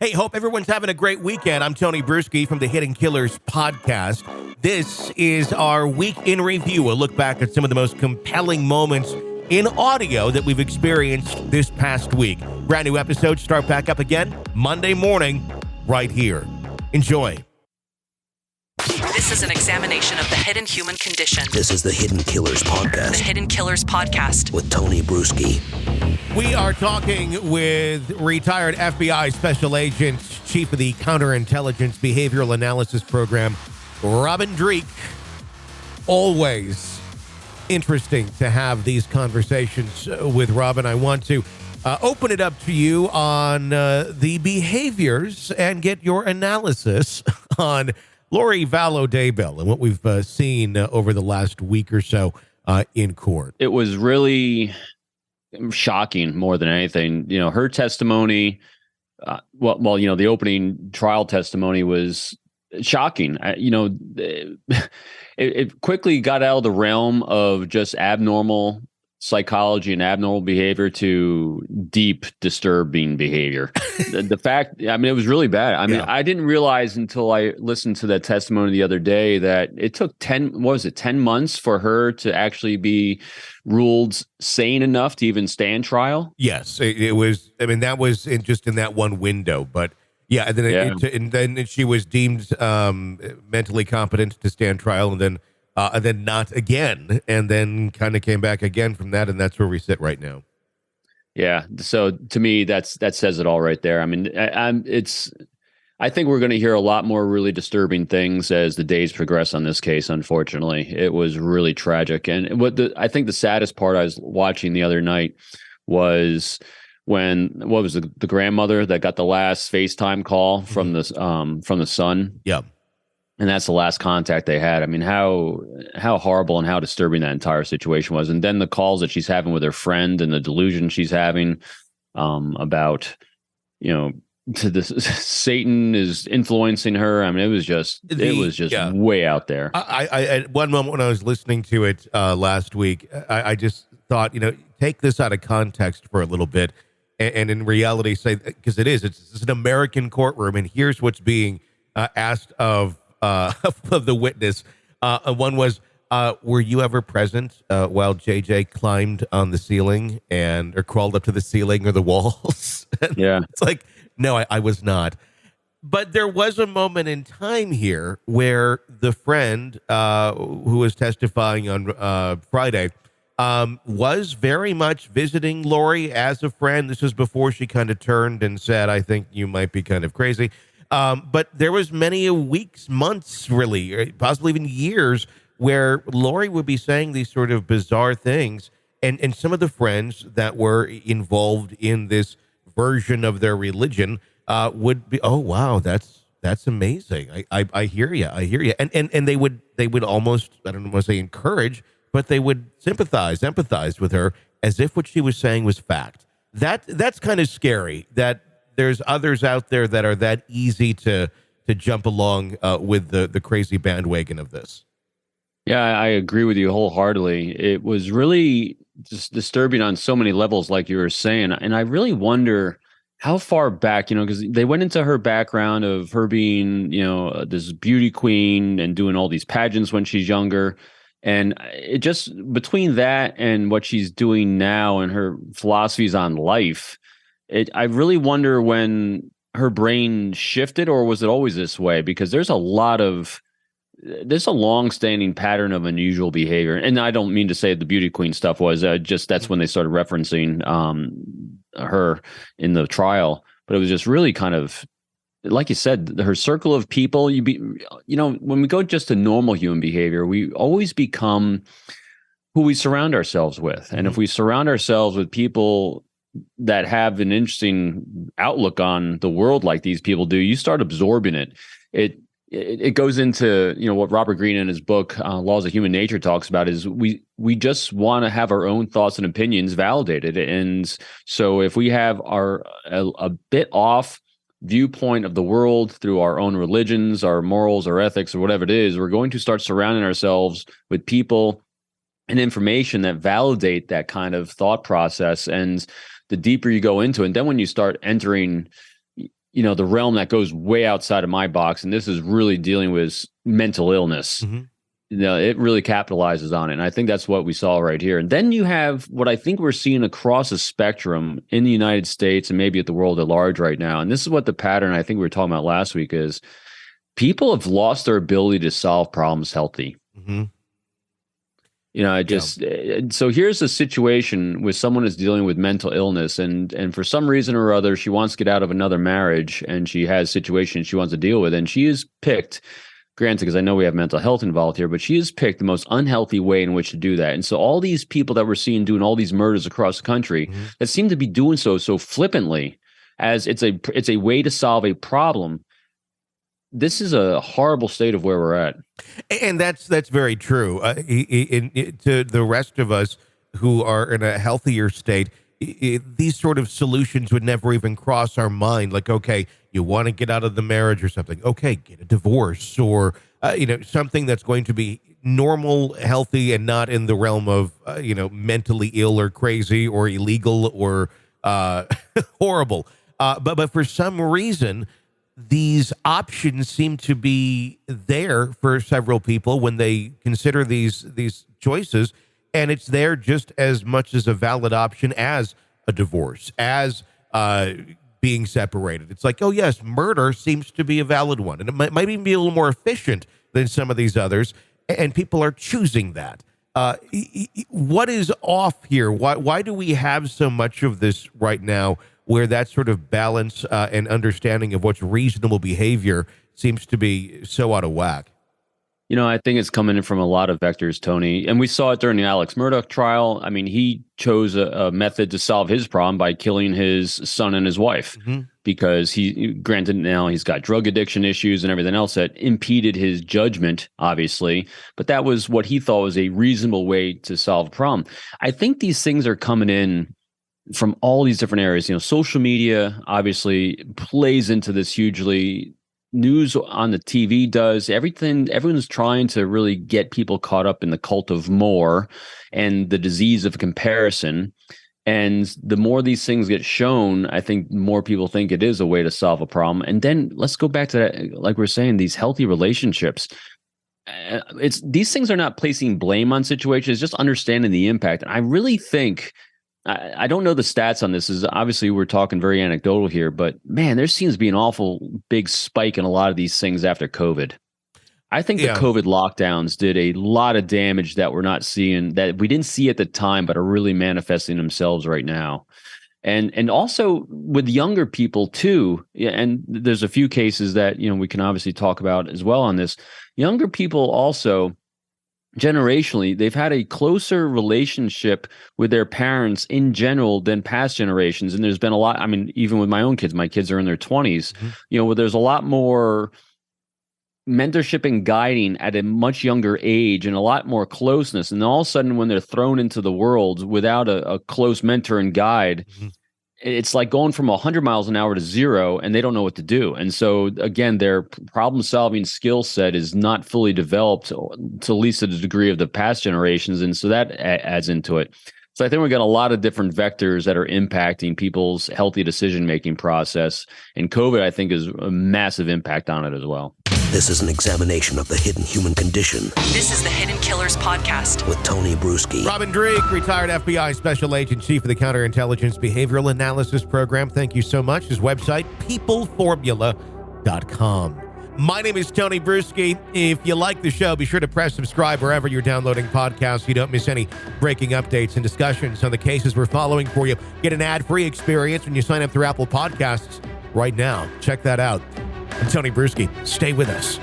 Hey, hope everyone's having a great weekend. I'm Tony Bruschi from the Hidden Killers podcast. This is our week in review, a look back at some of the most compelling moments in audio that we've experienced this past week. Brand new episodes start back up again Monday morning right here. Enjoy. This is an examination of the hidden human condition. This is the Hidden Killers podcast. The Hidden Killers podcast. With Tony Bruschi. We are talking with retired FBI Special Agent, Chief of the Counterintelligence Behavioral Analysis Program, Robin Dreeke. Always interesting to have these conversations with Robin. I want to open it up to you on the behaviors and get your analysis on Lori Vallow Daybell and what we've seen over the last week or so in court. It was really shocking more than anything. You know, her testimony, the opening trial testimony was shocking. It quickly got out of the realm of just abnormal psychology and abnormal behavior to deep disturbing behavior. the fact, it was really bad. I didn't realize until I listened to that testimony the other day that it took 10 months for her to actually be ruled sane enough to even stand trial. Yes, it was. That was just in that one window, but yeah. And then she was deemed mentally competent to stand trial, and then not again, and then kind of came back again from that, and that's where we sit right now. Yeah. So to me, that says it all right there. I think we're going to hear a lot more really disturbing things as the days progress on this case. Unfortunately, it was really tragic. And I think the saddest part I was watching the other night was when the grandmother that got the last FaceTime call from the son. Yeah. And that's the last contact they had. How horrible and how disturbing that entire situation was. And then the calls that she's having with her friend and the delusion she's having about, to this Satan is influencing her. It was just way out there. I at one moment when I was listening to it last week, I just thought, take this out of context for a little bit, and in reality say, because it's an American courtroom, and here's what's being asked of the witness. One was, were you ever present while JJ climbed on the ceiling or crawled up to the ceiling or the walls? Yeah. It's like, no, I was not. But there was a moment in time here where the friend who was testifying on Friday was very much visiting Lori as a friend. This was before she kind of turned and said, I think you might be kind of crazy. But there was many weeks, months, really, possibly even years, where Lori would be saying these sort of bizarre things. And some of the friends that were involved in this version of their religion would be, oh, wow, that's amazing. I hear you. I hear you. And they would almost, I don't want to say encourage, but they would empathize with her as if what she was saying was fact. That's kind of scary, that there's others out there that are that easy to jump along with the crazy bandwagon of this. Yeah, I agree with you wholeheartedly. It was really just disturbing on so many levels, like you were saying. And I really wonder how far back, because they went into her background of her being, this beauty queen and doing all these pageants when she's younger. And it just, between that and what she's doing now and her philosophies on life, I really wonder when her brain shifted, or was it always this way? Because there's a long-standing pattern of unusual behavior. And I don't mean to say the beauty queen stuff was that's when they started referencing her in the trial. But it was just really kind of, like you said, her circle of people, when we go just to normal human behavior, we always become who we surround ourselves with. And if we surround ourselves with people that have an interesting outlook on the world like these people do, you start absorbing it. It goes into, what Robert Greene in his book, Laws of Human Nature, talks about is we just want to have our own thoughts and opinions validated. And so if we have a bit off viewpoint of the world through our own religions, our morals, our ethics, or whatever it is, we're going to start surrounding ourselves with people and information that validate that kind of thought process. And the deeper you go into it, and then when you start entering the realm that goes way outside of my box, and this is really dealing with mental illness. It really capitalizes on it. And I think that's what we saw right here. And then you have what I think we're seeing across the spectrum in the United States and maybe at the world at large right now. And this is what the pattern I think we were talking about last week is people have lost their ability to solve problems healthy. So here's a situation with someone who's dealing with mental illness and for some reason or other, she wants to get out of another marriage and she has situations she wants to deal with. And she has picked, granted, because I know we have mental health involved here, but she has picked the most unhealthy way in which to do that. And so all these people that we're seeing doing all these murders across the country that seem to be doing so flippantly as it's a way to solve a problem. This is a horrible state of where we're at. And that's very true. To the rest of us who are in a healthier state, these sort of solutions would never even cross our mind. Like, okay, you want to get out of the marriage or something. Okay, get a divorce or, something that's going to be normal, healthy, and not in the realm of, mentally ill or crazy or illegal or horrible. But for some reason, these options seem to be there for several people when they consider these choices, and it's there just as much as a valid option as a divorce, as being separated. It's like, oh yes, murder seems to be a valid one, and it might even be a little more efficient than some of these others, and people are choosing that. What is off here? Why do we have so much of this right now, where that sort of balance and understanding of what's reasonable behavior seems to be so out of whack? I think it's coming in from a lot of vectors, Tony. And we saw it during the Alex Murdaugh trial. I mean, he chose a method to solve his problem by killing his son and his wife because granted, now he's got drug addiction issues and everything else that impeded his judgment, obviously. But that was what he thought was a reasonable way to solve a problem. I think these things are coming in from all these different areas. Social media obviously plays into this hugely. News on the TV does everything. Everyone's trying to really get people caught up in the cult of more and the disease of comparison. And the more these things get shown, I think more people think it is a way to solve a problem. And then let's go back to that, like we're saying, these healthy relationships. These things are not placing blame on situations, it's just understanding the impact. And I really think, I don't know the stats on this. Obviously we're talking very anecdotal here, but man, there seems to be an awful big spike in a lot of these things after COVID. I think the COVID lockdowns did a lot of damage that we're not seeing, that we didn't see at the time, but are really manifesting themselves right now. And also with younger people too. And there's a few cases that, we can obviously talk about as well on this. Younger people also, generationally, they've had a closer relationship with their parents in general than past generations. And there's been a lot, even with my own kids, my kids are in their 20s, where there's a lot more mentorship and guiding at a much younger age and a lot more closeness. And all of a sudden, when they're thrown into the world without a close mentor and guide, it's like going from 100 miles an hour to 0, and they don't know what to do. And so, again, their problem-solving skill set is not fully developed, to at least to the degree of the past generations. And so that adds into it. So I think we've got a lot of different vectors that are impacting people's healthy decision-making process. And COVID, I think, is a massive impact on it as well. This is an examination of the hidden human condition. This is the Hidden Killers Podcast with Tony Bruschi. Robin Dreek, retired FBI Special Agent, Chief of the Counterintelligence Behavioral Analysis Program. Thank you so much. His website, peopleformula.com. My name is Tony Bruschi. If you like the show, be sure to press subscribe wherever you're downloading podcasts so you don't miss any breaking updates and discussions on the cases we're following for you. Get an ad-free experience when you sign up through Apple Podcasts right now. Check that out. I'm Tony Bruschi. Stay with us.